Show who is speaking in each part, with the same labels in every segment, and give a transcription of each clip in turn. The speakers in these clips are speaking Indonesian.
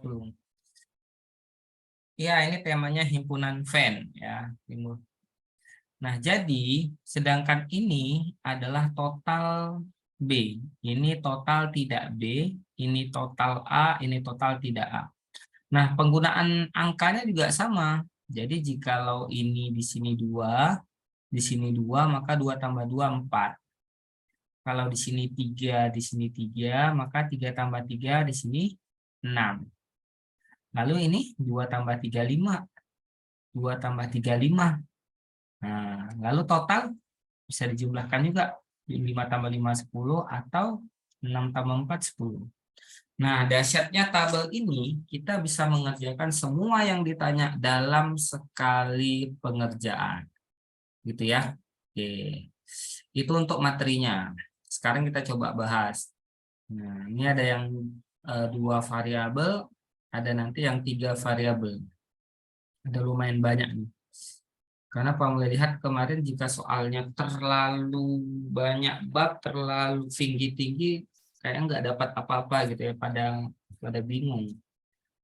Speaker 1: kurikulum. Ya, ini temanya himpunan FEN ya. Nah, jadi sedangkan ini adalah total B. Ini total tidak B, ini total A, ini total tidak A. Nah, penggunaan angkanya juga sama. Jadi jikalau ini di sini 2, di sini 2, maka 2 tambah 2 4. Kalau di sini 3, di sini 3, maka 3 tambah 3 di sini 6. Lalu ini 2 tambah 3 5, 2 tambah 3 5. Nah, lalu total bisa dijumlahkan juga. 5 tambah 5 10 atau 6 tambah 4 10. Nah, dahsyatnya tabel ini kita bisa mengerjakan semua yang ditanya dalam sekali pengerjaan. Gitu ya. Oke. Itu untuk materinya. Sekarang kita coba bahas. Nah, ini ada yang 2 variabel, ada nanti yang 3 variabel. Ada lumayan banyak nih. Karena Pak mulai lihat kemarin jika soalnya terlalu banyak bab, terlalu tinggi-tinggi, kayaknya nggak dapat apa-apa gitu ya, pada bingung.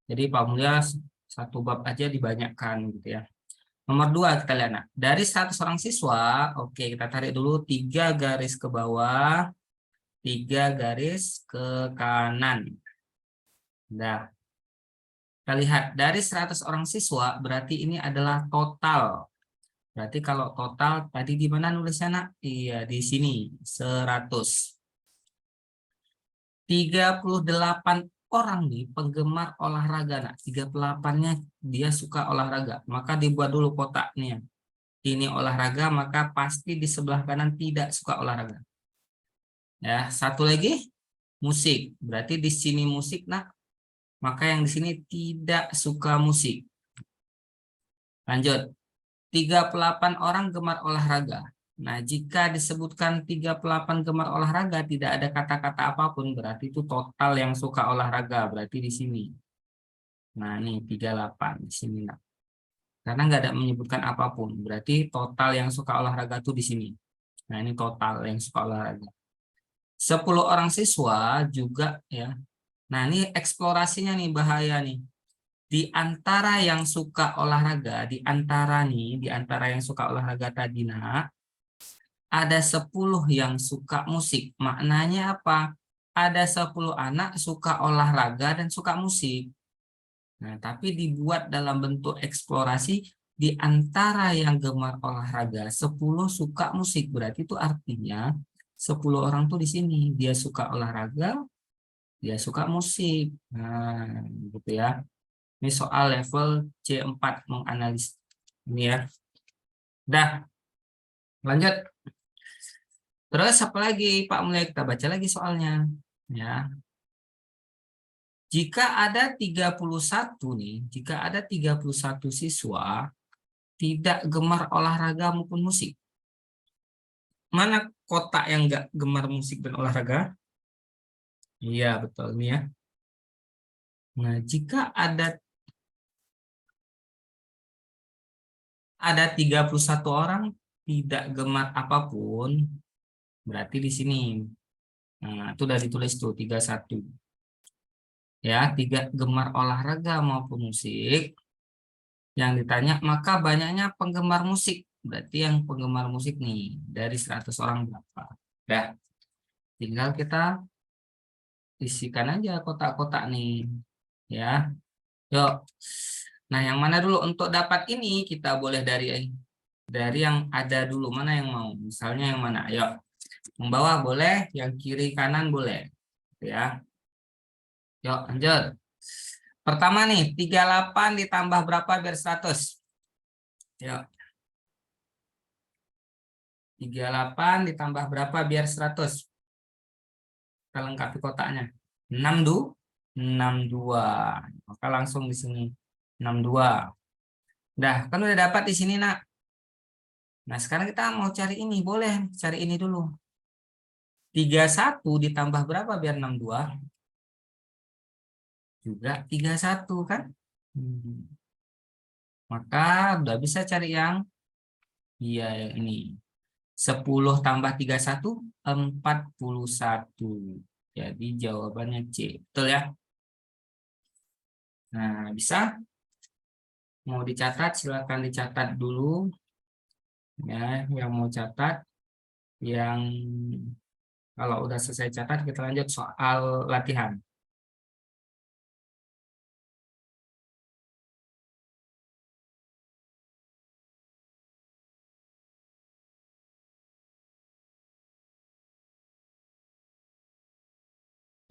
Speaker 1: Jadi Pak Mulia satu bab aja dibanyakkan gitu ya. Nomor 2 kita lihat, nah, dari 100 orang siswa, oke kita tarik dulu 3 garis ke bawah, 3 garis ke kanan. Nah, kita lihat dari 100 orang siswa berarti ini adalah total. Berarti kalau total tadi di mana nulisnya nak? Iya di sini 100. 38 orang nih penggemar olahraga nak. 38-nya dia suka olahraga. Maka dibuat dulu kotaknya. Ini olahraga maka pasti di sebelah kanan tidak suka olahraga. Ya, satu lagi musik. Berarti di sini musik nak. Maka yang di sini tidak suka musik. Lanjut. 38 orang gemar olahraga. Nah, jika disebutkan 38 gemar olahraga tidak ada kata-kata apapun, berarti itu total yang suka olahraga, berarti di sini. Nah, ini 38 di sini. Nah. Karena nggak ada menyebutkan apapun, berarti total yang suka olahraga itu di sini. Nah, ini total yang suka olahraga. 10 orang siswa juga ya. Nah, ini eksplorasinya nih bahaya nih. Di antara yang suka olahraga, di antara yang suka olahraga tadi nak, ada 10 yang suka musik. Maknanya apa? Ada 10 anak suka olahraga dan suka musik. Nah, tapi dibuat dalam bentuk eksplorasi di antara yang gemar olahraga, 10 suka musik. Berarti itu artinya 10 orang tuh di sini. Dia suka olahraga, dia suka musik. Nah, gitu ya. Ini soal level C4 menganalisis. Ini ya. Dah, lanjut. Terus apa lagi Pak Mulai? Kita baca lagi soalnya. Ya. Jika ada 31 nih, jika ada 31 siswa tidak gemar olahraga maupun musik. Mana kotak yang nggak gemar musik dan olahraga? Iya, betul nih ya. Nah, jika ada 31 orang tidak gemar apapun, berarti di sini. Nah, itu udah ditulis tuh 31. Ya, tidak gemar olahraga maupun musik. Yang ditanya, maka banyaknya penggemar musik. Berarti yang penggemar musik nih, dari 100 orang berapa? Dah, tinggal kita isikan aja kotak-kotak nih. Ya, yuk. Nah, yang mana dulu? Untuk dapat ini, kita boleh dari yang ada dulu. Mana yang mau? Misalnya yang mana? Ayo. Yang bawah boleh, yang kiri kanan boleh. Ya. Yuk, lanjut. Pertama nih, 38 ditambah berapa biar 100? Yuk. 38 ditambah berapa biar 100? Kita lengkapi kotaknya. 62. Maka langsung di sini 62. Dah, kan udah dapat di sini, Nak. Nah, sekarang kita mau cari ini, boleh cari ini dulu. 31 ditambah berapa biar 62? Juga 31 kan? Maka udah bisa cari yang yang ini. 10 tambah 31, 41. Jadi jawabannya C. Betul ya? Nah, bisa? Mau dicatat, silakan dicatat dulu. Ya, yang mau catat, yang kalau udah selesai catat, kita lanjut soal latihan.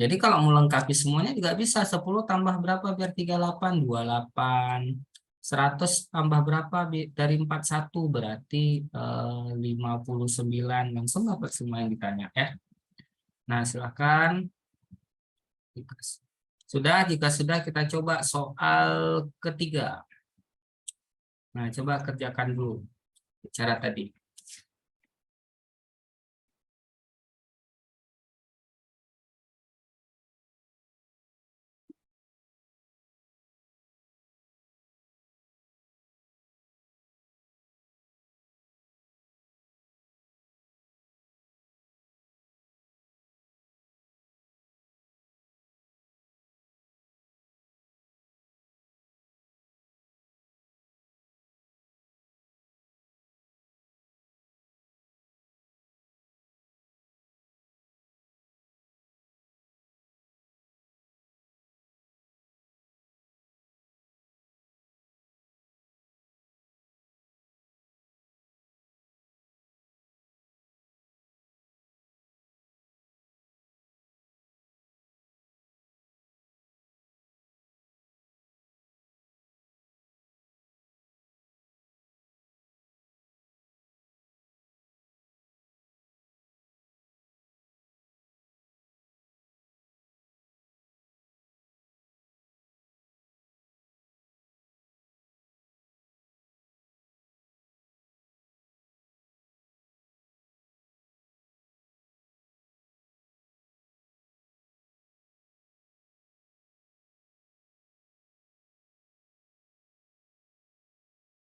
Speaker 1: Jadi kalau melengkapi semuanya juga bisa. 10 tambah berapa biar 38? 28. 100 tambah berapa dari 41? Berarti 59. Langsung dapat semua yang ditanya ya. Nah, silakan. Sudah, jika sudah kita coba soal ketiga. Nah, coba kerjakan dulu cara tadi.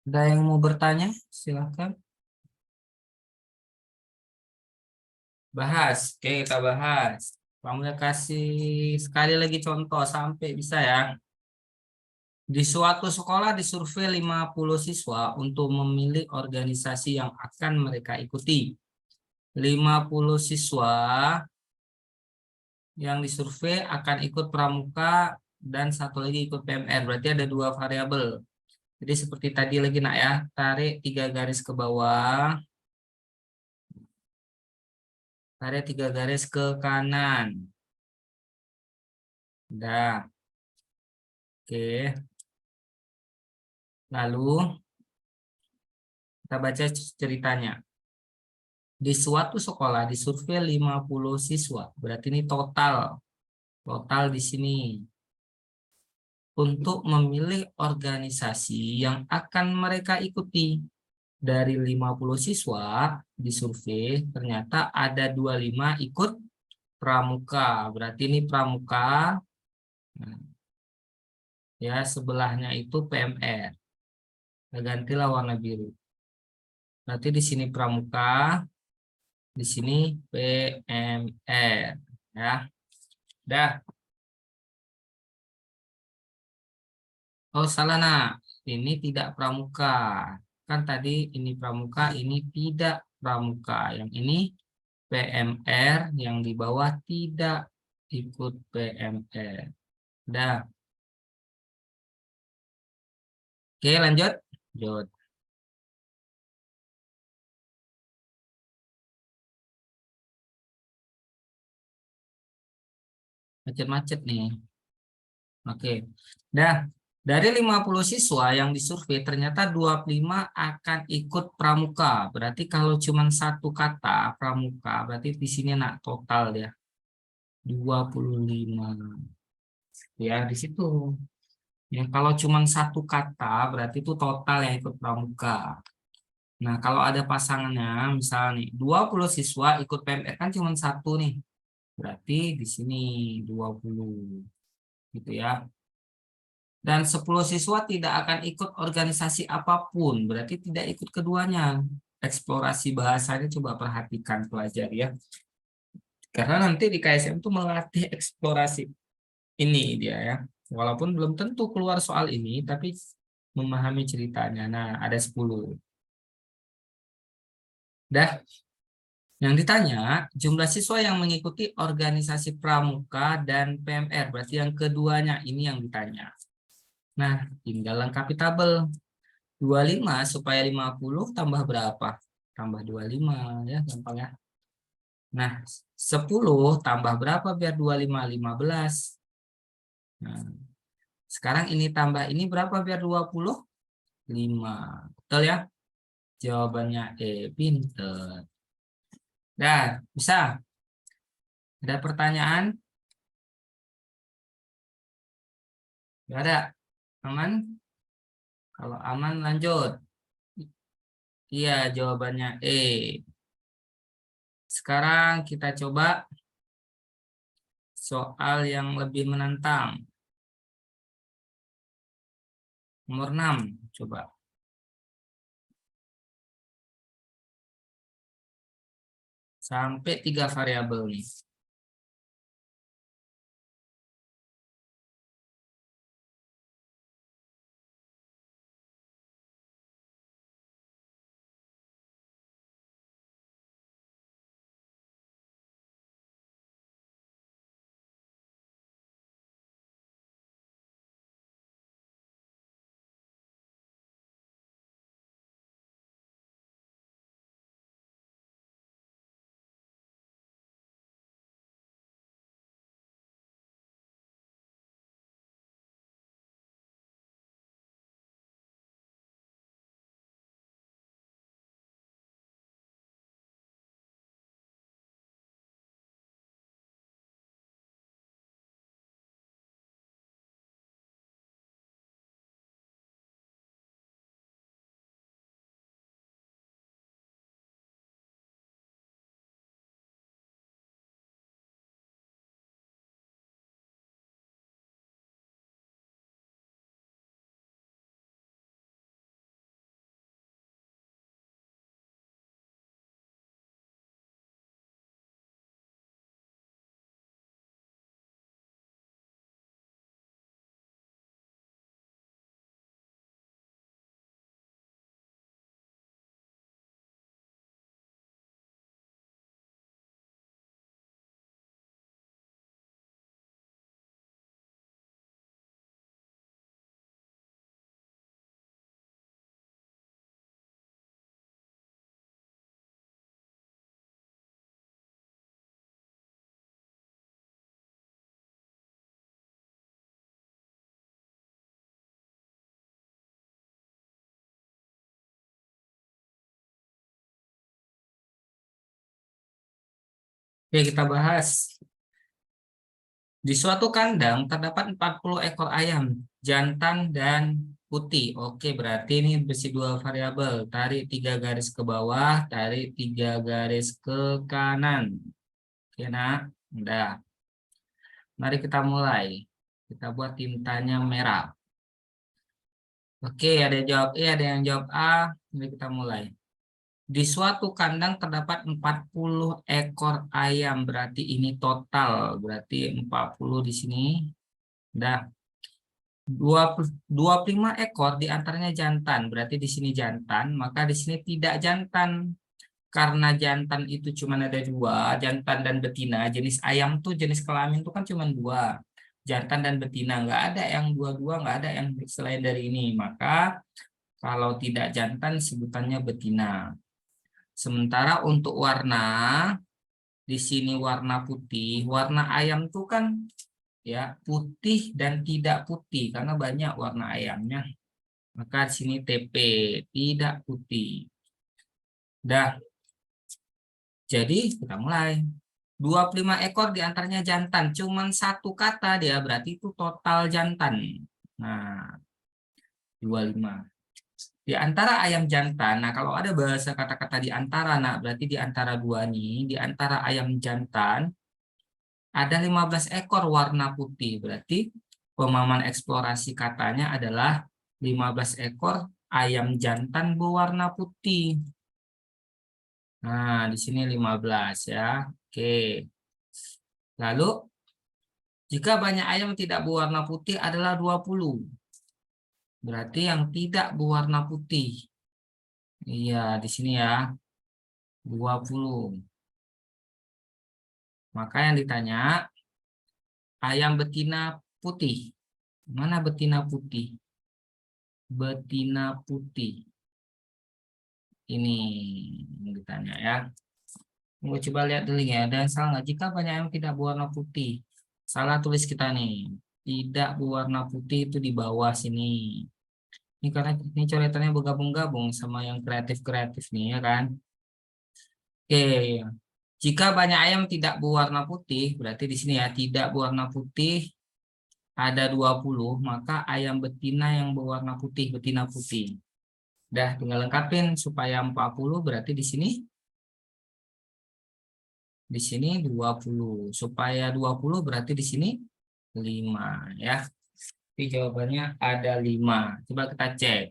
Speaker 1: Ada yang mau bertanya? Silakan. Bahas. Oke, kita bahas. Kamu kasih sekali lagi contoh sampai bisa ya. Di suatu sekolah disurvei 50 siswa untuk memilih organisasi yang akan mereka ikuti. 50 siswa yang disurvei akan ikut pramuka dan satu lagi ikut PMR. Berarti ada dua variabel. Jadi seperti tadi lagi nak ya, tarik 3 garis ke bawah, tarik 3 garis ke kanan. Udah. Oke. Lalu kita baca ceritanya. Di suatu sekolah disurvei 50 siswa. Berarti ini total. Total di sini. Untuk memilih organisasi yang akan mereka ikuti. Dari 50 siswa disurvei, ternyata ada 25 ikut pramuka. Berarti ini pramuka. Nah, ya, sebelahnya itu PMR. Kita gantilah warna biru. Berarti di sini pramuka, di sini PMR. Ya, dah. Oh, salah nak. Ini tidak pramuka. Kan tadi ini pramuka, ini tidak pramuka. Yang ini PMR, yang di bawah tidak ikut PMR. Dah. Oke, lanjut. Lanjut. Macet-macet nih. Oke. Dah. Dari 50 siswa yang disurvei, ternyata 25 akan ikut pramuka. Berarti kalau cuma satu kata pramuka, berarti di sini nak total ya. 25. Ya, di situ. Ya, kalau cuma satu kata, berarti itu total yang ikut pramuka. Nah, kalau ada pasangannya, misalnya nih, 20 siswa ikut PMR kan cuma satu nih. Berarti di sini 20. Gitu ya. Dan 10 siswa tidak akan ikut organisasi apapun, berarti tidak ikut keduanya. Eksplorasi bahasanya coba perhatikan pelajar ya. Karena nanti di KSM itu melatih eksplorasi. Ini dia ya. Walaupun belum tentu keluar soal ini, tapi memahami ceritanya. Nah, ada 10. Dah, yang ditanya, jumlah siswa yang mengikuti organisasi pramuka dan PMR. Berarti yang keduanya ini yang ditanya. Nah, tinggal lengkapi tabel. 25 supaya 50 tambah berapa? Tambah 25 ya, gampang ya. Nah, 10 tambah berapa biar 25? 15. Nah, sekarang ini tambah ini berapa biar 25? Betul ya? Jawabannya E, pinter. Dah, bisa. Ada pertanyaan? Gak ada? Aman? Kalau aman lanjut. Iya, jawabannya E. Sekarang kita coba soal yang lebih menantang. Nomor 6, coba. Sampai 3 variabel nih. Oke, kita bahas. Di suatu kandang terdapat 40 ekor ayam, jantan dan putih. Oke, berarti ini bersih 2 variabel. Tarik 3 garis ke bawah, tarik 3 garis ke kanan. Oke, nak. Udah. Mari kita mulai. Kita buat tintanya merah. Oke, ada yang jawab E, ada yang jawab A. Mari kita mulai. Di suatu kandang terdapat 40 ekor ayam. Berarti ini total. Berarti 40 di sini. Udah. 25 ekor diantaranya jantan. Berarti di sini jantan. Maka di sini tidak jantan. Karena jantan itu cuma ada 2. Jantan dan betina. Jenis ayam tuh, jenis kelamin tuh kan cuma 2. Jantan dan betina. Nggak ada yang dua-dua. Nggak ada yang selain dari ini. Maka kalau tidak jantan sebutannya betina. Sementara untuk warna, di sini warna putih, warna ayam tuh kan ya putih dan tidak putih karena banyak warna ayamnya. Maka di sini TP, tidak putih. Dah, jadi kita mulai. 25 ekor diantaranya jantan, cuman satu kata dia berarti itu total jantan. Nah, 25. Di antara ayam jantan, nah kalau ada bahasa kata-kata di antara, nah berarti di antara dua nih, di antara ayam jantan, ada 15 ekor warna putih. Berarti pemahaman eksplorasi katanya adalah 15 ekor ayam jantan berwarna putih. Nah, di sini 15 ya. Oke. Lalu Jika banyak ayam tidak berwarna putih adalah 20. Berarti yang tidak berwarna putih. Iya, di sini ya. 20. Maka yang ditanya ayam betina putih. Mana betina putih? Betina putih. Ini yang ditanya ya. Mau coba lihat dulu ya. Ada yang salah nggak? Jika banyak ayam tidak berwarna putih. Salah tulis kita nih. Tidak berwarna putih itu di bawah sini. Ini karena ini coretannya bergabung-gabung sama yang kreatif-kreatif nih ya kan. Oke, jika banyak ayam tidak berwarna putih, berarti di sini ya tidak berwarna putih ada 20, maka ayam betina yang berwarna putih, betina putih. Dah tinggal lengkapin supaya 40 berarti di sini 20. Supaya 20 berarti di sini 5 ya. Jadi jawabannya ada 5. Coba kita cek.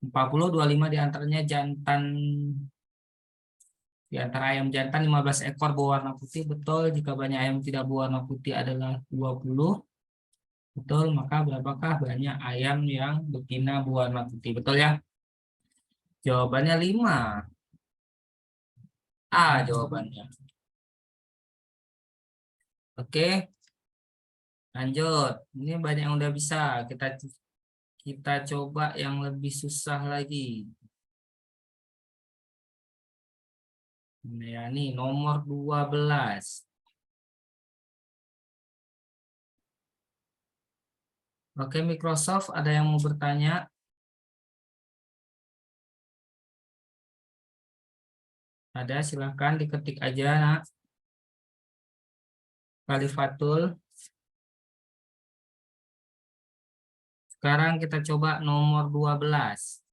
Speaker 1: 40 25 diantaranya jantan. Di antara ayam jantan 15 ekor berwarna putih, betul. Jika banyak ayam tidak berwarna putih adalah 20, betul. Maka berapakah banyak ayam yang betina berwarna putih? Betul ya? Jawabannya 5. A jawabannya. Oke, lanjut. Ini banyak yang udah bisa. Kita kita coba yang lebih susah lagi. Nah, ya, nih nomor 12. Oke, Microsoft ada yang mau bertanya? Ada, silahkan diketik aja, nak. Kalifatul. Sekarang kita coba nomor 12.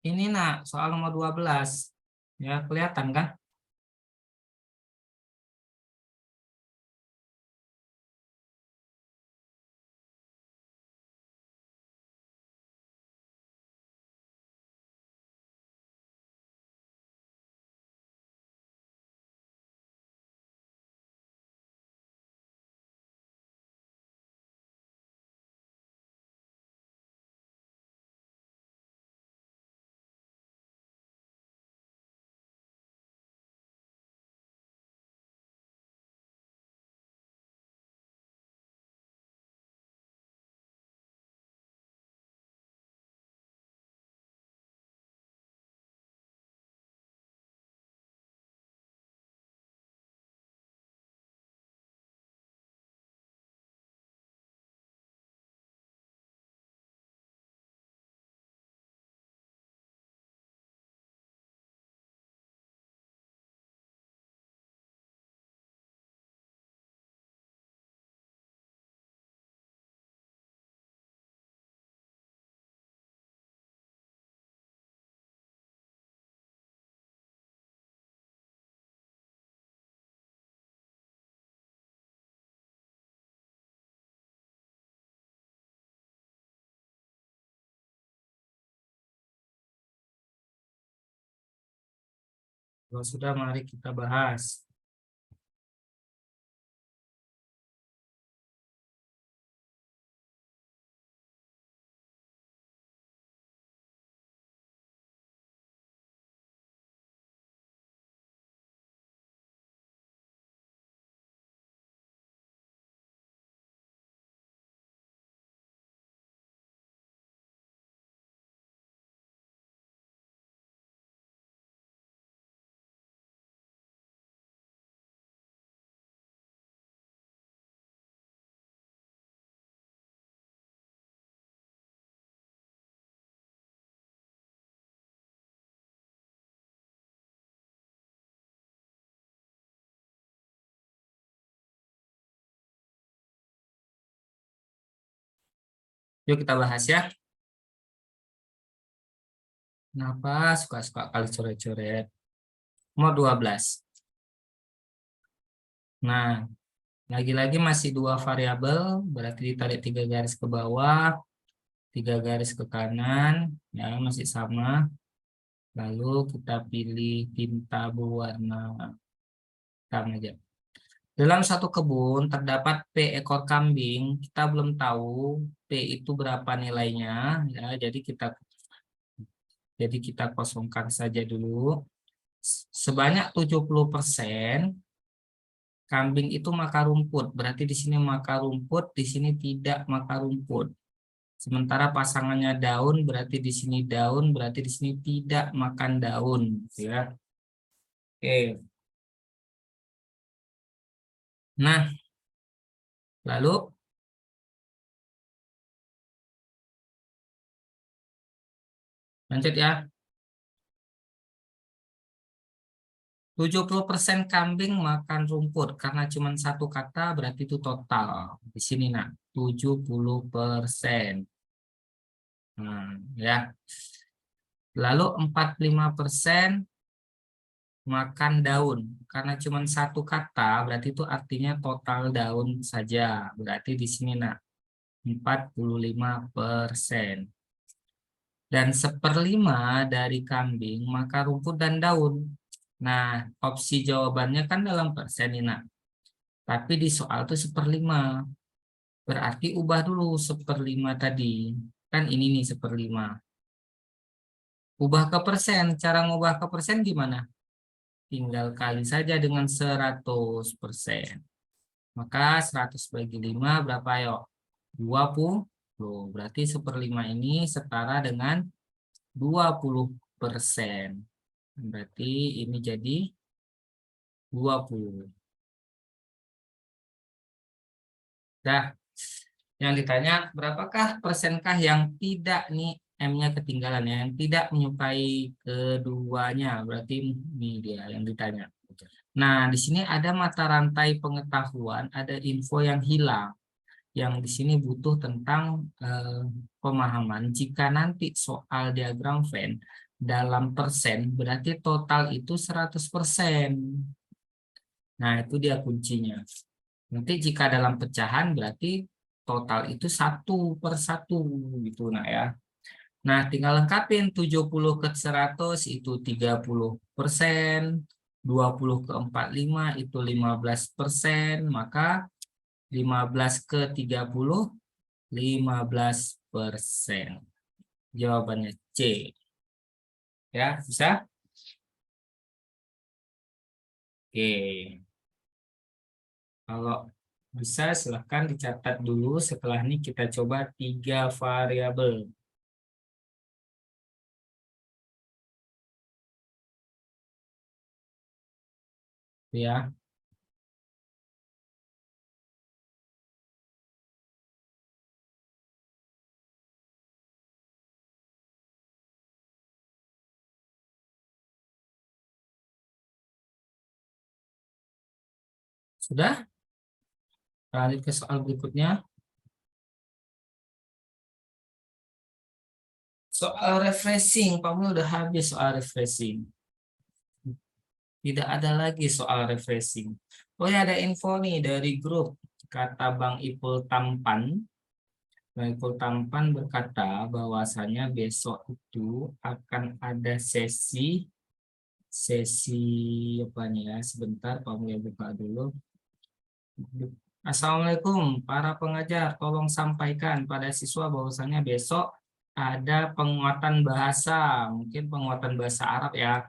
Speaker 1: Ini nak, soal nomor 12. Ya, kelihatan kan? Kalau sudah, mari kita bahas. Yuk kita bahas ya. Kenapa suka-suka kali coret-coret? Nomor 12. Nah, lagi-lagi masih dua variabel, berarti ditarik 3 garis ke bawah, 3 garis ke kanan, ya masih sama. Lalu kita pilih tinta berwarna hitam aja. Dalam satu kebun terdapat P ekor kambing, kita belum tahu P itu berapa nilainya, ya. Jadi kita kosongkan saja dulu. Sebanyak 70% kambing itu makan rumput, berarti di sini makan rumput, di sini tidak makan rumput. Sementara pasangannya daun, berarti di sini daun, berarti di sini tidak makan daun, ya. Oke. Nah, lalu lanjut ya. 70% kambing makan rumput karena cuma satu kata berarti itu total. Di sini nak 70%. Ya. Lalu 45% makan daun. Karena cuma satu kata berarti itu artinya total daun saja. Berarti di sini nak 45%. Dan 1/5 dari kambing makan rumput dan daun. Nah, opsi jawabannya kan dalam persen ini nak. Tapi di soal itu 1/5. Berarti ubah dulu 1/5 tadi. Kan ini nih 1/5. Ubah ke persen. Cara ngubah ke persen gimana? Tinggal kali saja dengan 100%. Maka 100 bagi 5 berapa yuk? 20. Berarti 1/5 ini setara dengan 20%. Berarti ini jadi 20. Nah, yang ditanya berapakah persenkah yang tidak nih M-nya ketinggalan ya, yang tidak menyukai keduanya, berarti ini dia yang ditanya. Nah, di sini ada mata rantai pengetahuan, ada info yang hilang, yang di sini butuh tentang pemahaman. Jika nanti soal diagram Venn dalam persen, berarti total itu 100%. Nah, itu dia kuncinya. Nanti jika dalam pecahan berarti total itu 1/1 gitu nah ya. Nah, tinggal lengkapin 70 ke 100 itu 30%, 20 ke 45 itu 15%, maka 15 ke 30 15%. Jawabannya C. Ya, bisa? Oke. Kalau bisa silahkan dicatat dulu. Setelah ini kita coba 3 variabel. Ya, sudah. Lanjut ke soal berikutnya. Soal refreshing, kamu udah habis soal refreshing. Tidak ada lagi soal refreshing. Oh ya, ada info nih dari grup. Kata Bang Ipul Tampan. Bang Ipul Tampan berkata bahwasanya besok itu akan ada sesi apa nih ya? Sebentar, kamu ya buka dulu. Assalamualaikum para pengajar, tolong sampaikan pada siswa bahwasanya besok ada penguatan bahasa, mungkin penguatan bahasa Arab ya,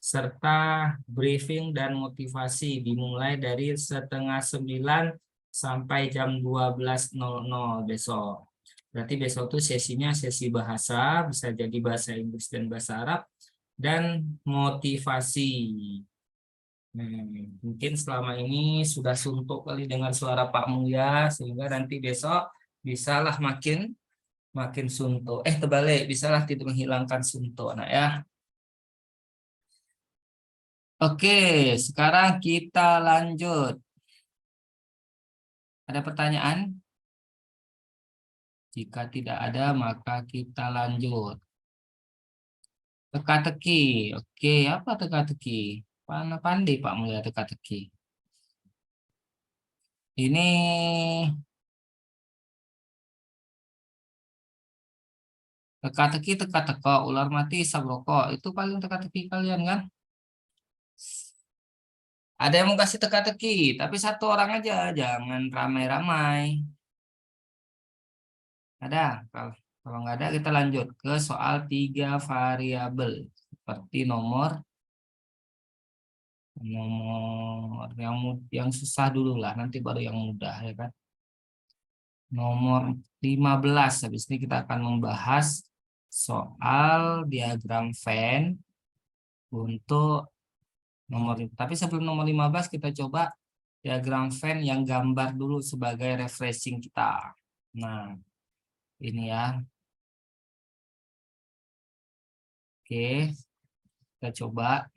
Speaker 1: serta briefing dan motivasi dimulai dari 8:30 sampai jam 12.00 besok. Berarti besok tuh sesinya sesi bahasa, bisa jadi bahasa Inggris dan bahasa Arab, dan motivasi. Mungkin selama ini sudah suntuk kali dengan suara Pak Mulya, sehingga nanti besok bisalah makin makin suntuk. Terbalik, bisalah tidak menghilangkan suntuk, nah ya. Oke, sekarang kita lanjut. Ada pertanyaan? Jika tidak ada, maka kita lanjut. Teka-teki. Oke, apa teka-teki? Mana pandai Pak melihat teka-teki. Ini teka-teki, teka-teka, ular mati, isap rokok. Itu paling teka-teki kalian kan? Ada yang mau kasih teka-teki, tapi satu orang aja, jangan ramai-ramai. Ada? Kalau nggak ada, kita lanjut ke soal 3 variabel. Seperti nomor yang susah dulu lah, nanti baru yang mudah ya kan. Nomor 15. Habis ini kita akan membahas soal diagram Venn untuk nomor. Tapi sebelum nomor 15 kita coba diagram Venn yang gambar dulu sebagai refreshing kita. Nah, ini ya. Oke, kita coba.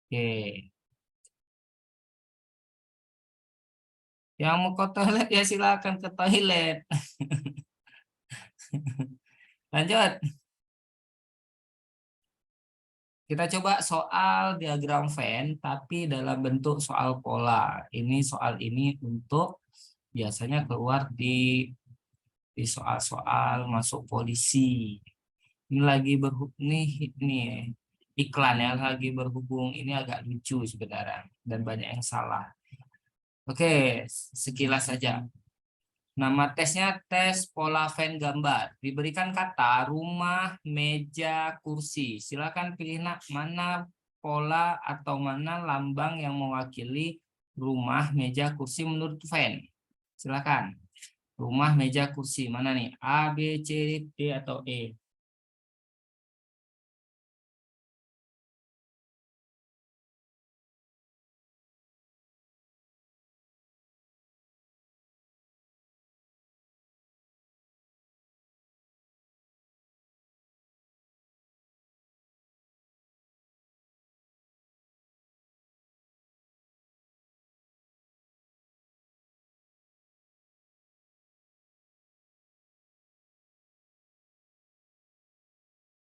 Speaker 1: Oke. Yang mau ke toilet ya silakan ke toilet. Lanjut. Kita coba soal diagram Venn tapi dalam bentuk soal pola. Ini soal ini untuk biasanya keluar di soal-soal masuk polisi. Ini lagi nih iklan ya lagi berhubung, ini agak lucu sebenarnya dan banyak yang salah. Oke, sekilas saja. Nama tesnya tes pola Venn gambar. Diberikan kata rumah, meja, kursi. Silakan pilih mana pola atau mana lambang yang mewakili rumah, meja, kursi menurut Venn. Silakan. Rumah, meja, kursi. Mana nih? A, B, C, D, atau E?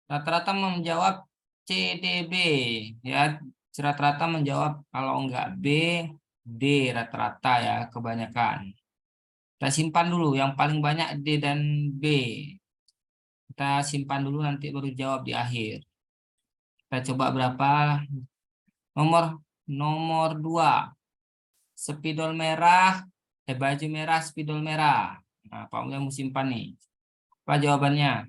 Speaker 1: Rata-rata menjawab C, D, B. Ya, rata-rata menjawab kalau enggak B, D rata-rata ya kebanyakan. Kita simpan dulu yang paling banyak D dan B. Kita simpan dulu nanti baru jawab di akhir. Kita coba berapa? Nomor nomor 2. Spidol merah, baju merah, spidol merah. Nah, Pak Mulya mau simpan nih. Apa jawabannya?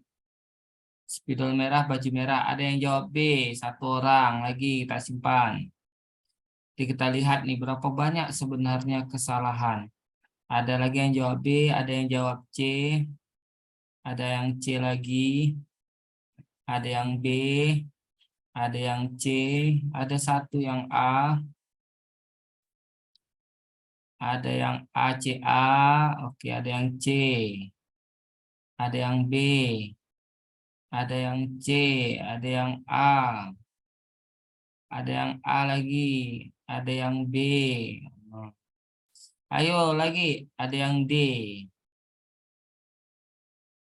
Speaker 1: Spidol merah, baju merah. Ada yang jawab B, satu orang lagi kita simpan. Jadi kita lihat nih berapa banyak sebenarnya kesalahan. Ada lagi yang jawab B, ada yang jawab C, ada yang C lagi, ada yang B, ada yang C, ada satu yang A, ada yang ACA, oke, ada yang C, ada yang B, ada yang C, ada yang A, ada yang A lagi, ada yang B. Ayo lagi, ada yang D.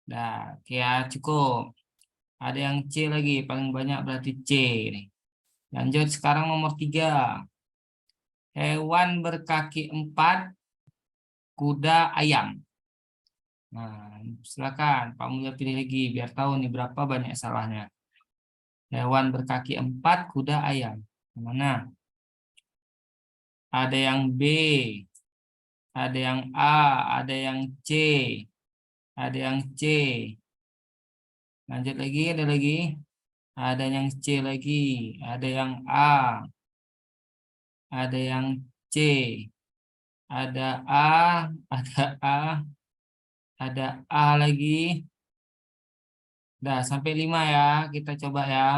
Speaker 1: Nah, oke ya, cukup. Ada yang C lagi, paling banyak berarti C nih. Lanjut sekarang nomor 3. Hewan berkaki 4, kuda, ayam. Nah, silakan Pak Mulya pilih lagi biar tahu nih berapa banyak salahnya. Hewan berkaki 4, kuda, ayam. Mana? Ada yang B, ada yang A, ada yang C, ada yang C. Lanjut lagi, ada lagi. Ada yang C lagi, ada yang A, ada yang C, ada A, ada A, ada A lagi. Dah sampai 5 ya, kita coba ya.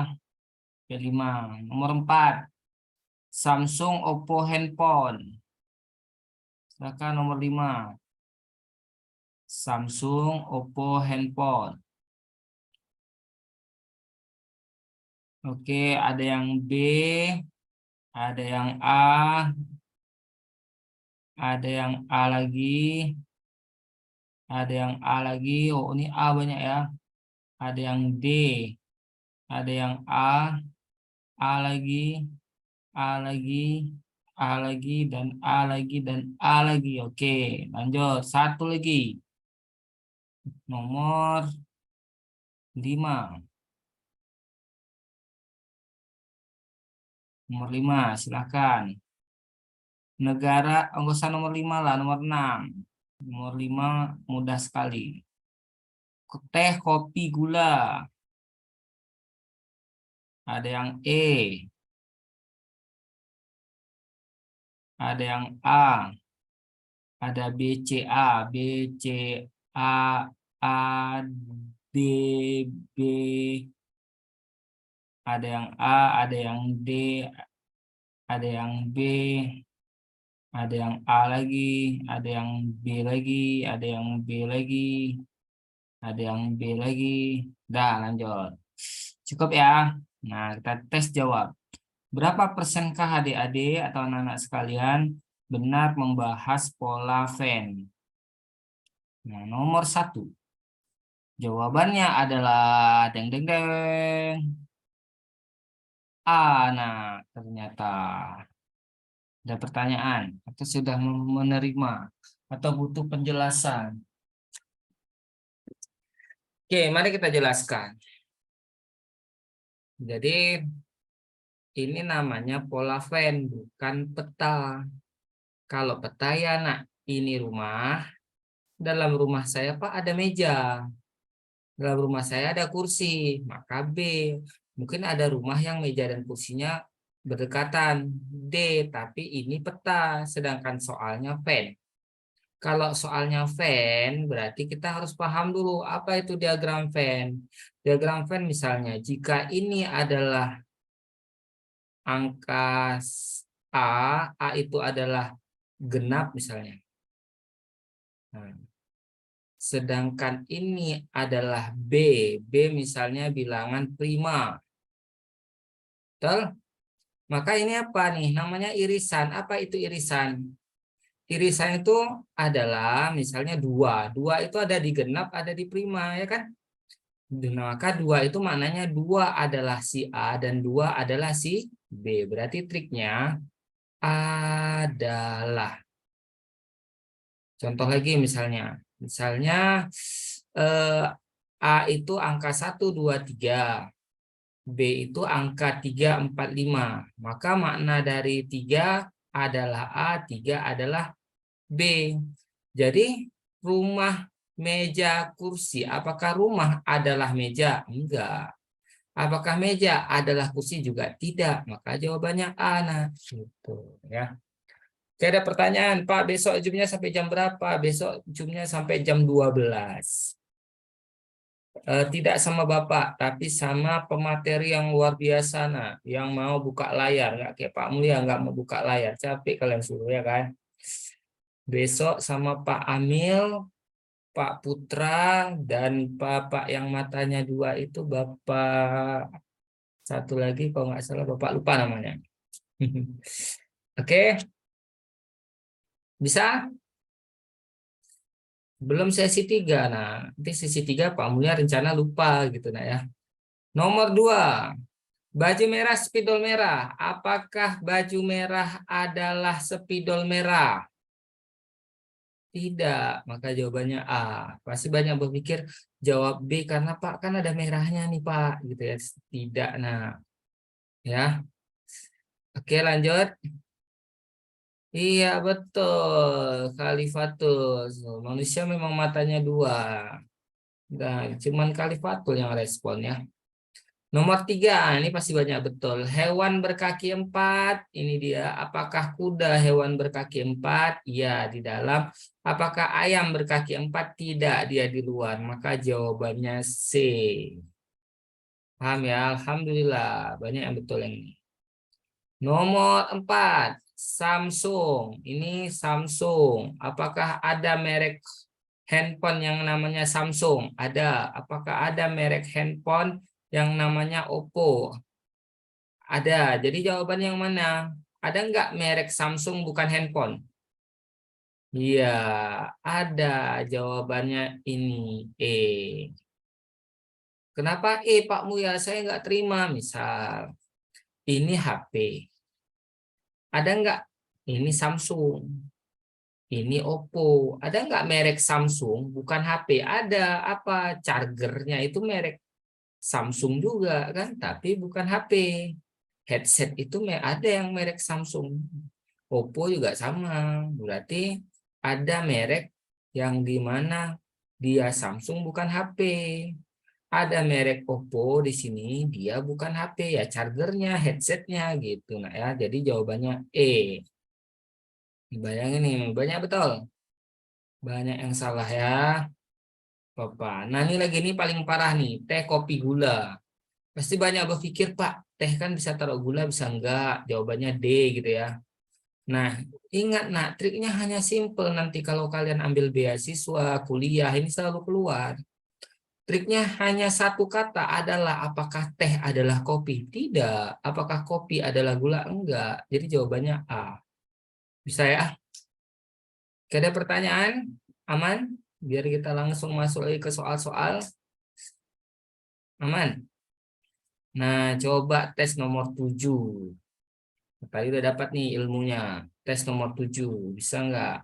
Speaker 1: Sampai 5. Nomor 4. Samsung, Oppo, handphone. Silakan nomor 5. Samsung, Oppo, handphone. Oke, ada yang B, ada yang A, Ada yang A lagi. Ada yang A lagi. Oh, ini A banyak ya. Ada yang D. Ada yang A lagi, A lagi, A lagi, dan A lagi, dan A lagi. Oke, lanjut. Satu lagi. Nomor 5. Nomor 5, silakan. Negara, enggak usah nomor 5 lah, nomor 6. Nomor 5 mudah sekali. Teh, kopi, gula. Ada yang E. Ada yang A. Ada BCA, BCA, A, D, B. Ada yang A, ada yang D, ada yang B, ada yang A lagi, ada yang B lagi, ada yang B lagi, ada yang B lagi. Dah, lanjut. Cukup ya. Nah, kita tes jawab. Berapa persenkah adik-adik atau anak-anak sekalian benar membahas pola Venn? Nah, nomor 1. Jawabannya adalah deng deng deng. Nah, ternyata ada pertanyaan atau sudah menerima atau butuh penjelasan. Oke, mari kita jelaskan. Jadi ini namanya pola Venn, bukan peta. Kalau peta ya, nak, ini rumah. Dalam rumah saya, Pak, ada meja. Dalam rumah saya ada kursi, maka B. Mungkin ada rumah yang meja dan kursinya berdekatan, D, tapi ini peta, sedangkan soalnya Venn. Kalau soalnya Venn, berarti kita harus paham dulu apa itu diagram Venn. Diagram Venn misalnya, jika ini adalah angka A itu adalah genap misalnya. Nah, sedangkan ini adalah B, B misalnya bilangan prima. Betul? Maka ini apa nih? Namanya irisan. Apa itu irisan? Irisan itu adalah misalnya 2. 2 itu ada di genap, ada di prima, ya kan? Maka 2 itu maknanya 2 adalah si A dan 2 adalah si B. Berarti triknya adalah. Contoh lagi misalnya. Misalnya A itu angka 1, 2, 3. B itu angka 3, 4, 5. Maka makna dari 3 adalah A, 3 adalah B. Jadi rumah, meja, kursi. Apakah rumah adalah meja? Enggak. Apakah meja adalah kursi? Juga tidak. Maka jawabannya A. Nah, gitu ya. Oke, ada pertanyaan, Pak, besok zoomnya sampai jam berapa? Besok zoomnya sampai jam 12. Tidak sama Bapak, tapi sama pemateri yang luar biasa, nah, yang mau buka layar, nggak kayak Pak Mulia, nggak mau buka layar, capek kalian suruh ya kan. Besok sama Pak Amil, Pak Putra, dan Bapak yang matanya 2 itu Bapak satu lagi, kalau nggak salah Bapak lupa namanya. Oke, bisa? Belum sesi 3. Nah, nanti sesi 3 Pak Mulia rencana lupa gitu nah ya. Nomor 2. Baju merah, spidol merah. Apakah baju merah adalah spidol merah? Tidak, maka jawabannya A. Pasti banyak berpikir jawab B karena Pak kan ada merahnya nih Pak, gitu ya. Tidak, nah, ya. Oke, lanjut. Iya, betul. Kalifatus. Manusia memang matanya 2. Dan cuman Kalifatul yang respon ya. Nomor 3, ini pasti banyak betul. Hewan berkaki 4, ini dia. Apakah kuda hewan berkaki 4? Ya, di dalam. Apakah ayam berkaki 4? Tidak, dia di luar. Maka jawabannya C. Paham ya? Alhamdulillah, banyak yang betul yang ini. Nomor 4, Samsung. Ini Samsung. Apakah ada merek handphone yang namanya Samsung? Ada. Apakah ada merek handphone yang namanya Oppo? Ada. Jadi jawaban yang mana? Ada nggak merek Samsung bukan handphone? Iya, ada jawabannya ini E. Kenapa E, Pak Muya? Saya nggak terima. Misal, ini HP. Ada nggak? Ini Samsung. Ini Oppo. Ada nggak merek Samsung? Bukan HP. Ada apa? Chargernya itu merek Samsung juga kan? Tapi bukan HP. Headset itu ada yang merek Samsung. Oppo juga sama. Berarti ada merek yang di mana dia Samsung bukan HP. Ada merek Oppo di sini, dia bukan HP ya, chargernya, headsetnya gitu. Nah ya, jadi jawabannya E. Bayangin nih, banyak betul. Banyak yang salah ya, Bapak. Nah ini lagi ini paling parah nih, teh kopi gula. Pasti banyak berpikir, Pak, teh kan bisa taruh gula, bisa enggak? Jawabannya D gitu ya. Nah, ingat nak, triknya hanya simple. Nanti kalau kalian ambil beasiswa, kuliah, ini selalu keluar. Triknya hanya satu kata adalah apakah teh adalah kopi? Tidak. Apakah kopi adalah gula? Enggak. Jadi jawabannya A. Bisa ya? Oke, ada pertanyaan? Aman? Biar kita langsung masuk lagi ke soal-soal. Aman? Nah, coba tes nomor 7. Tadi udah dapat nih ilmunya. Tes nomor 7. Bisa nggak?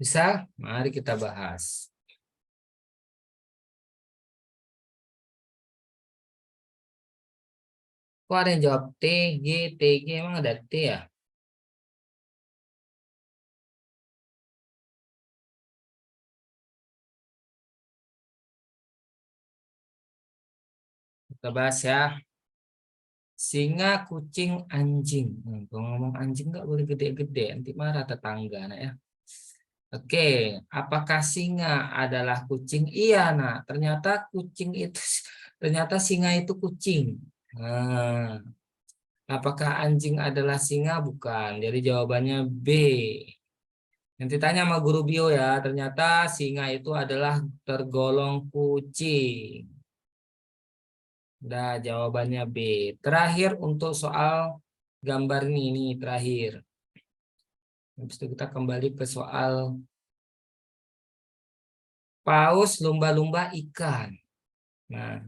Speaker 1: Bisa? Mari kita bahas. Kok ada yang jawab T, G, T, G? Emang ada T ya? Kita bahas ya. Singa, kucing, anjing. Kalau ngomong anjing nggak boleh gede-gede, nanti marah tetangga, nah ya. Oke, apakah singa adalah kucing? Iya, nah ternyata kucing itu, ternyata singa itu kucing. Nah, apakah anjing adalah singa? Bukan. Jadi jawabannya B. Nanti tanya sama guru bio ya, ternyata singa itu adalah tergolong kucing. Udah jawabannya B. Terakhir untuk soal gambar ini terakhir. Habis itu kita kembali ke soal paus, lumba-lumba, ikan. Nah,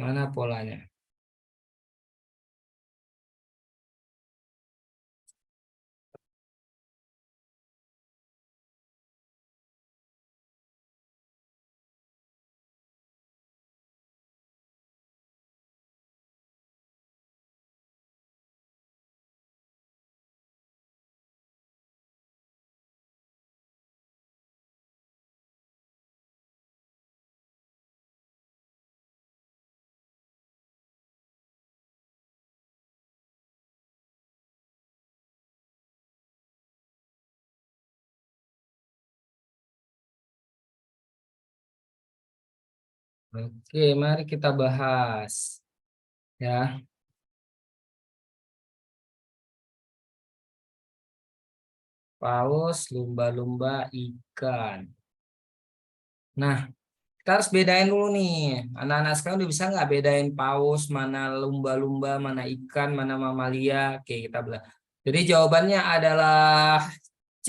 Speaker 1: mana polanya? Oke, mari kita bahas. Ya, paus, lumba-lumba, ikan. Nah, kita harus bedain dulu nih. Anak-anak sekarang udah bisa nggak bedain paus, mana lumba-lumba, mana ikan, mana mamalia? Oke, kita belah. Jadi jawabannya adalah C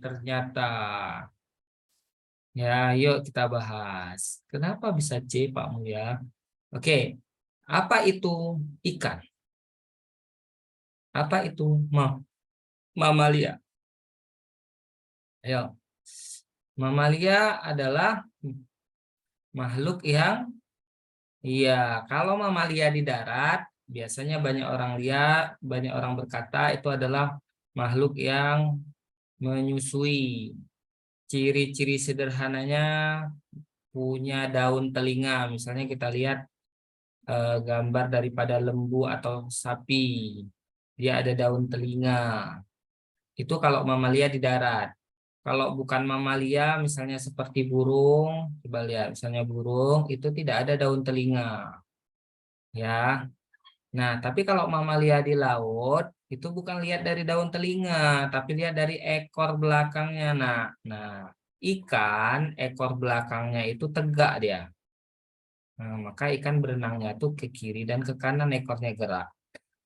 Speaker 1: ternyata. Ya, yuk kita bahas. Kenapa bisa C, Pak Mulia? Oke, apa itu ikan? Apa itu mamalia? Ayo, mamalia adalah makhluk yang, iya, kalau mamalia di darat, biasanya banyak orang lihat, banyak orang berkata itu adalah makhluk yang menyusui. Ciri-ciri sederhananya punya daun telinga. Misalnya kita lihat gambar daripada lembu atau sapi. Dia ada daun telinga. Itu kalau mamalia di darat. Kalau bukan mamalia, misalnya seperti burung, coba lihat, misalnya burung itu tidak ada daun telinga, ya. Nah, tapi kalau mamalia di laut itu bukan lihat dari daun telinga, tapi lihat dari ekor belakangnya. Nah, ikan ekor belakangnya itu tegak dia. Nah, maka ikan berenangnya tuh ke kiri dan ke kanan ekornya gerak.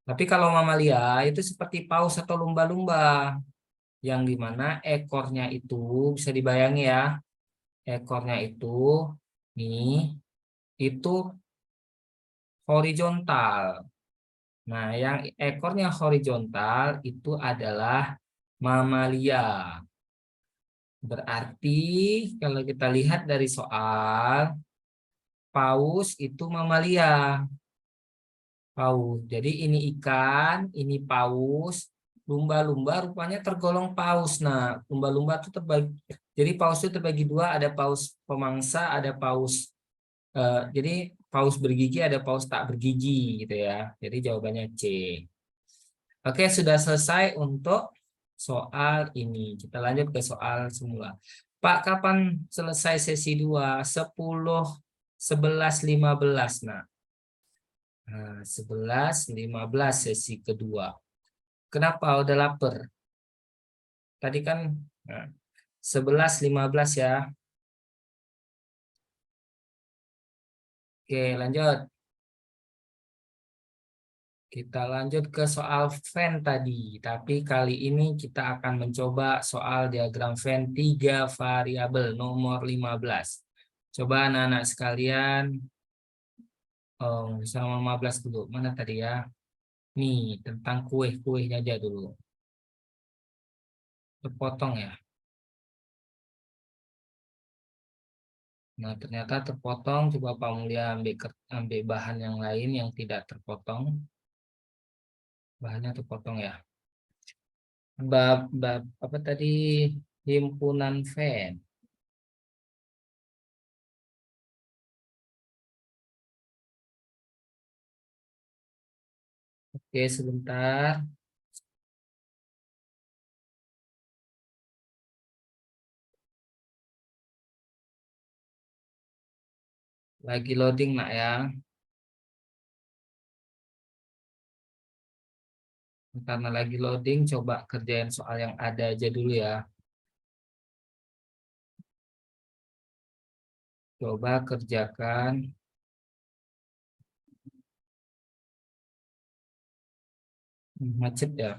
Speaker 1: Tapi kalau mamalia itu seperti paus atau lumba-lumba, yang dimana ekornya itu bisa dibayangin ya, ekornya itu nih itu horizontal. Nah, yang ekornya horizontal itu adalah mamalia. Berarti kalau kita lihat dari soal, paus itu mamalia. Paus. Jadi ini ikan, ini paus, lumba-lumba rupanya tergolong paus. Nah, lumba-lumba itu terbagi. Jadi paus itu terbagi dua, ada paus pemangsa, ada paus. Jadi paus bergigi, ada paus tak bergigi gitu ya. Jadi jawabannya C. Oke, sudah selesai untuk soal ini. Kita lanjut ke soal semula. Pak, kapan selesai sesi 2? 10, 11, 15. Nah, 11, 15 sesi kedua. Kenapa udah lapar? Tadi kan nah, 11, 15 ya. Oke, lanjut. Kita lanjut ke soal Venn tadi. Tapi kali ini kita akan mencoba soal diagram Venn 3 variabel nomor 15. Coba anak-anak sekalian, sama 15 dulu. Mana tadi ya? Nih, tentang kue-kuenya aja dulu. Terpotong ya. Nah, ternyata terpotong. Coba Pak Mulia ambil bahan yang lain yang tidak terpotong. Bahannya terpotong ya. Bab apa tadi? Himpunan Venn. Oke, sebentar. Lagi loading nak ya. Karena lagi loading, coba kerjain soal yang ada aja dulu ya. Coba kerjakan. Macet ya.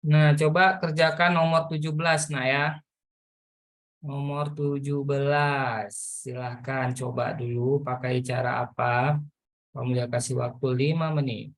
Speaker 1: Nah, coba kerjakan nomor 17 nah ya. Nomor 17. Silahkan coba dulu pakai cara apa. Kamu lihat kasih waktu 5 menit.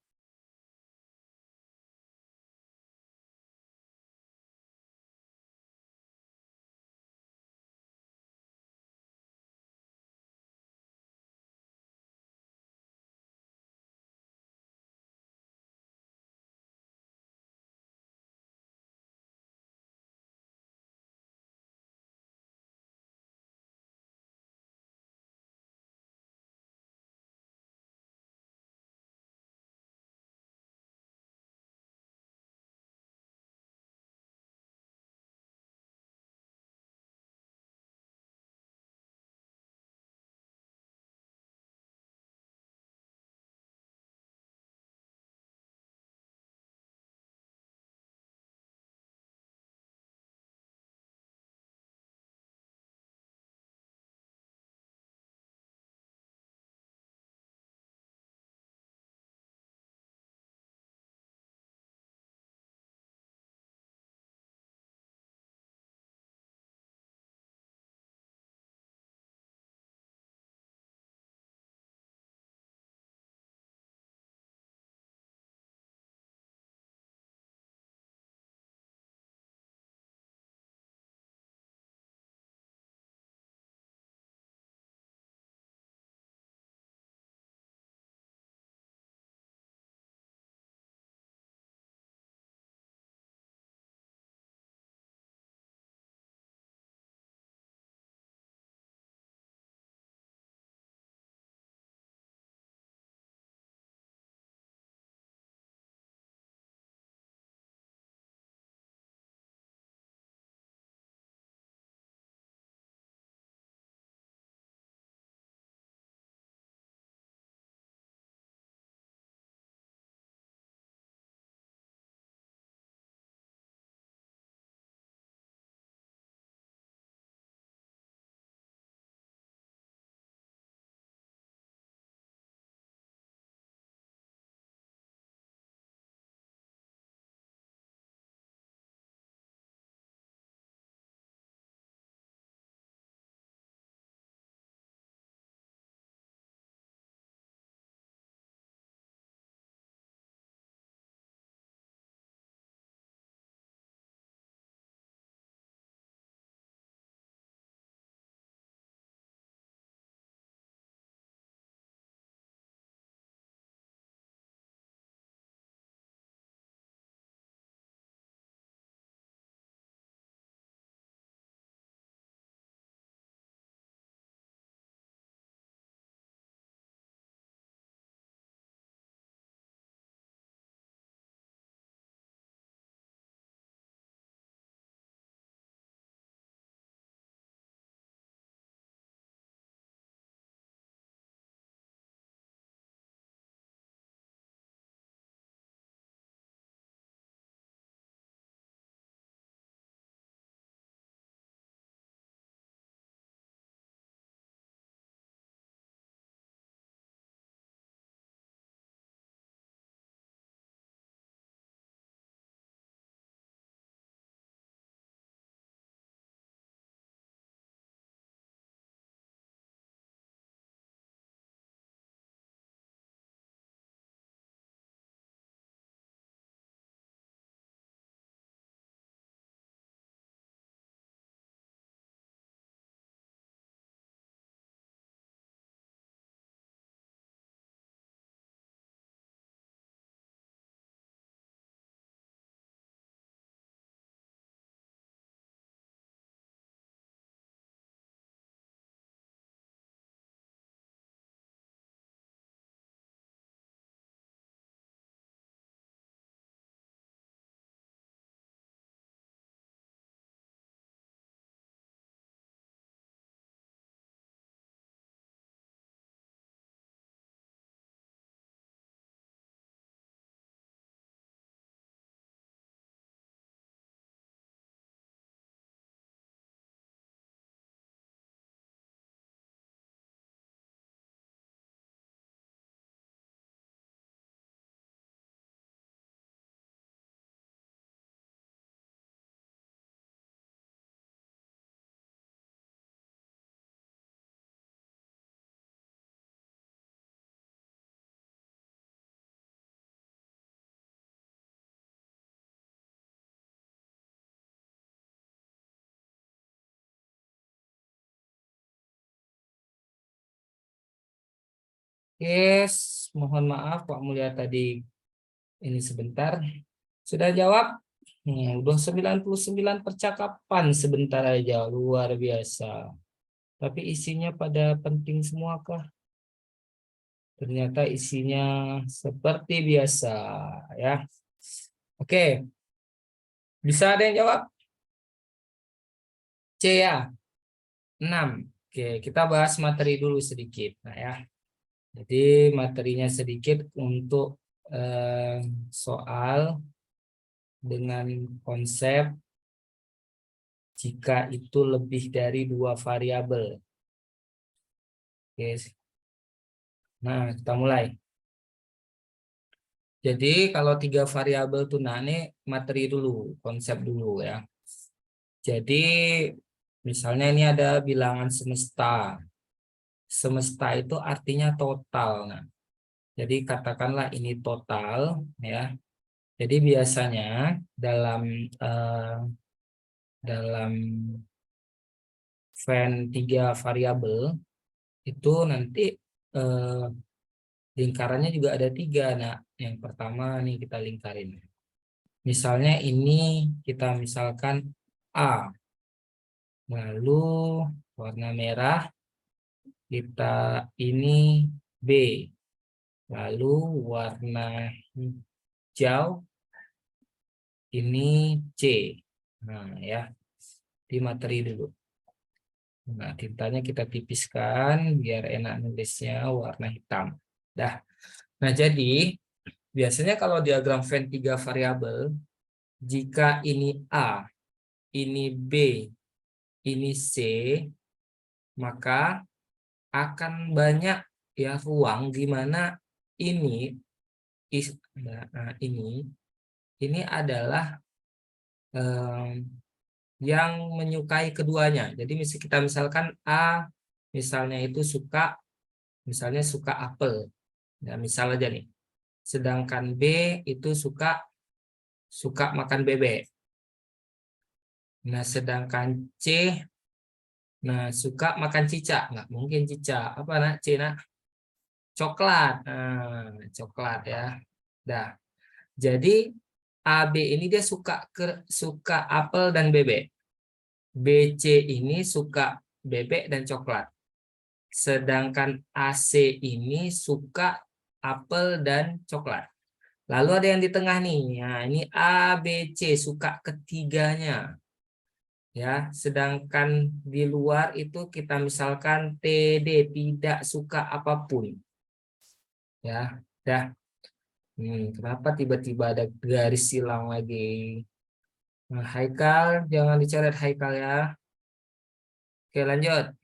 Speaker 1: Yes, mohon maaf Pak Mulia tadi ini sebentar. Sudah jawab? Udah 99 percakapan sebentar aja, luar biasa. Tapi isinya pada penting semua kah? Ternyata isinya seperti biasa ya. Oke, bisa ada yang jawab? C ya, 6. Oke, kita bahas materi dulu sedikit. Nah ya, jadi materinya sedikit untuk soal dengan konsep jika itu lebih dari 2 variabel. Oke, nah kita mulai. Jadi kalau 3 variabel tuh, nah ini materi dulu, konsep dulu ya. Jadi misalnya ini ada bilangan semesta. Semesta itu artinya total. Nah, jadi katakanlah ini total ya. Jadi biasanya dalam Venn 3 variabel itu nanti eh, lingkarannya juga ada 3. Nah, yang pertama nih kita lingkarin. Misalnya ini kita misalkan A, lalu warna merah kita ini B, lalu warna hijau ini C. Nah ya, di materi dulu. Nah, tintanya kita tipiskan biar enak nulisnya warna hitam. Dah. Nah, jadi biasanya kalau diagram Venn 3 variabel, jika ini A, ini B, ini C, maka akan banyak ya ruang di mana ini ini adalah yang menyukai keduanya. Jadi kita misalkan A misalnya itu misalnya suka apel. Ya, misal aja nih. Sedangkan B itu suka makan bebek. Nah, sedangkan C suka makan cicak. Nggak mungkin cicak. Apa nak C nak? Coklat. Nah, coklat ya. Dah. Jadi AB ini dia suka apel dan bebek. BC ini suka bebek dan coklat. Sedangkan AC ini suka apel dan coklat. Lalu ada yang di tengah nih. Nah, ini A, B, C suka ketiganya. Ya, sedangkan di luar itu kita misalkan TD tidak suka apapun. Ya, dah. Kenapa tiba-tiba ada garis silang lagi? Nah, Haikal, jangan dicoret Haikal ya. Oke, lanjut.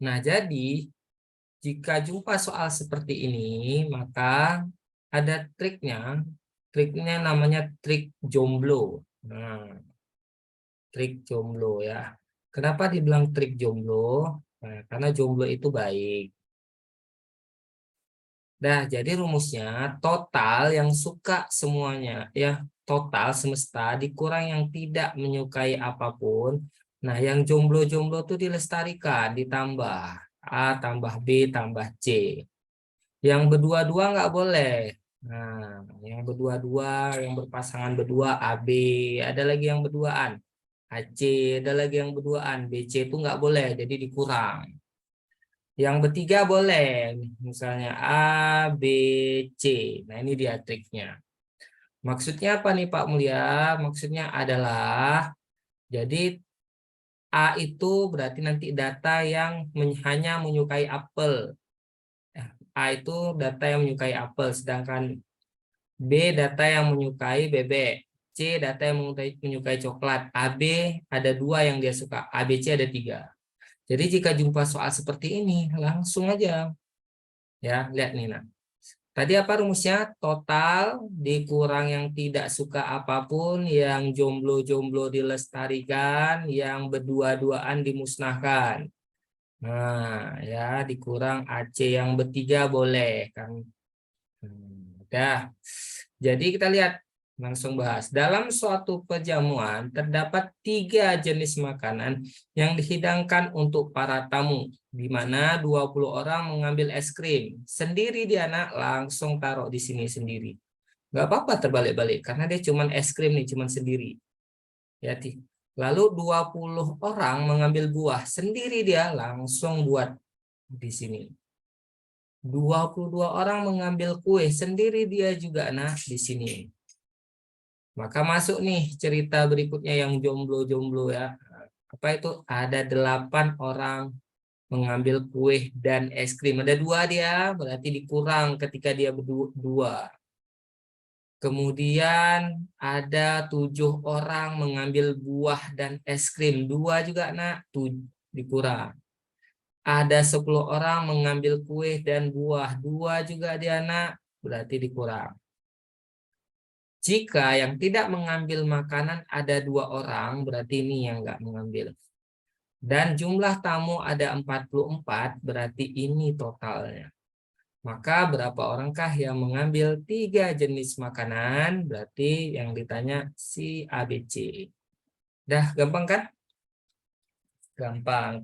Speaker 1: Nah, jadi jika jumpa soal seperti ini, maka ada triknya. Triknya namanya trik jomblo. Nah, trik jomblo ya. Kenapa dibilang trik jomblo? Nah, karena jomblo itu baik. Nah, jadi rumusnya total yang suka semuanya ya, total semesta dikurang yang tidak menyukai apapun. Nah, yang jomblo-jomblo itu dilestarikan, ditambah A tambah B tambah C. Yang berdua-dua nggak boleh. Nah, yang berdua-dua, yang berpasangan berdua AB, ada lagi yang berduaan. AC, ada lagi yang berduaan. BC itu nggak boleh, jadi dikurang. Yang bertiga boleh, misalnya A, B, C. Nah, ini dia triknya. Maksudnya apa nih Pak Mulia? Maksudnya adalah, jadi A itu berarti nanti data yang hanya menyukai apel. A itu data yang menyukai apel, sedangkan B data yang menyukai bebek, C data yang menyukai coklat, AB ada 2 yang dia suka, ABC ada 3. Jadi jika jumpa soal seperti ini, langsung aja ya, lihat nih nah. Tadi apa rumusnya? Total dikurang yang tidak suka apapun, yang jomblo-jomblo dilestarikan, yang berdua-duaan dimusnahkan. Nah, ya dikurang AC yang bertiga boleh kan. Udah. Jadi kita lihat Langsung bahas. Dalam suatu perjamuan terdapat 3 jenis makanan yang dihidangkan untuk para tamu, di mana 20 orang mengambil es krim. Sendiri dia nak langsung taruh di sini sendiri. Gak apa-apa terbalik-balik karena dia cuma es krim nih, cuma sendiri. Ya, lalu 20 orang mengambil buah, sendiri dia langsung buat di sini. 22 orang mengambil kue, sendiri dia juga nah di sini. Maka masuk nih cerita berikutnya yang jomblo-jomblo ya. Apa itu? Ada 8 orang mengambil kue dan es krim. Ada 2 dia, berarti dikurang ketika dia berdua. Kemudian ada 7 orang mengambil buah dan es krim. 2 juga nak, dikurang. Ada 10 orang mengambil kue dan buah. 2 juga dia nak, berarti dikurang. Jika yang tidak mengambil makanan ada 2 orang, berarti ini yang nggak mengambil. Dan jumlah tamu ada 44, berarti ini totalnya. Maka berapa orangkah yang mengambil 3 jenis makanan? Berarti yang ditanya si ABC. Dah gampang kan? Gampang.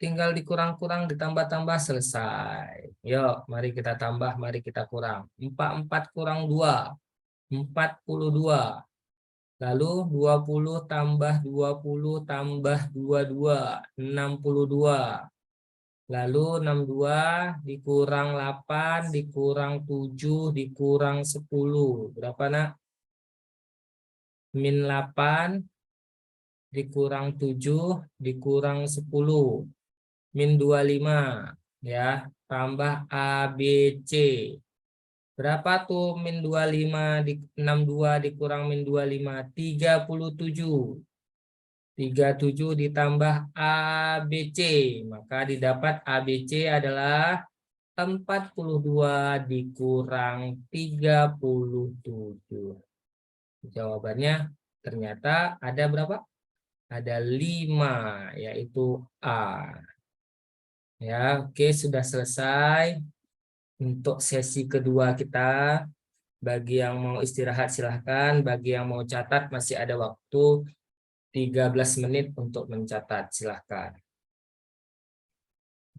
Speaker 1: Tinggal dikurang-kurang, ditambah-tambah, selesai. Yuk, mari kita tambah, mari kita kurang. 44 kurang 2, 42. Lalu 20 tambah 20 tambah 22, 62. Lalu 62 dikurang 8, dikurang 7, dikurang 10. Berapa nak? Min 8, dikurang 7, dikurang 10. Min 25. Ya, tambah ABC. Berapa tuh min 25 di 62 dikurang min 25? 37. 37 ditambah ABC. Maka didapat ABC adalah 42 dikurang 37. Jawabannya ternyata ada berapa? Ada 5, yaitu A. Ya, oke, sudah selesai untuk sesi kedua kita. Bagi yang mau istirahat silahkan, bagi yang mau catat masih ada waktu 13 menit untuk mencatat, silahkan.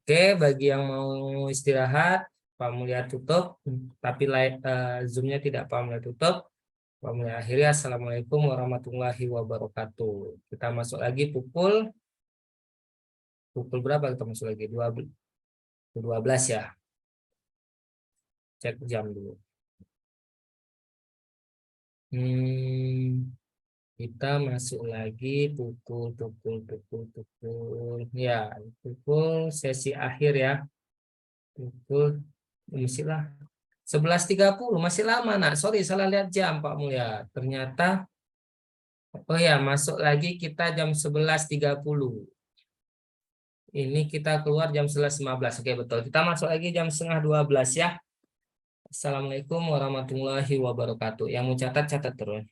Speaker 1: Oke, bagi yang mau istirahat, Pak Mulia tutup, tapi Zoom-nya tidak Pak Mulia tutup. Pak Mulia akhiri, Assalamualaikum warahmatullahi wabarakatuh. Kita masuk lagi pukul berapa kita masuk lagi? 12 ya. Cek jam dulu. Kita masuk lagi pukul ya, pukul sesi akhir ya. Pukul mestilah 11.30, masih lama nak. Sorry, salah lihat jam Pak Mulya. Ternyata oh ya, masuk lagi kita jam 11.30. Ini kita keluar jam 11.15. Oke, betul. Kita masuk lagi jam setengah 12 ya. Assalamualaikum warahmatullahi wabarakatuh. Yang mau catat terus.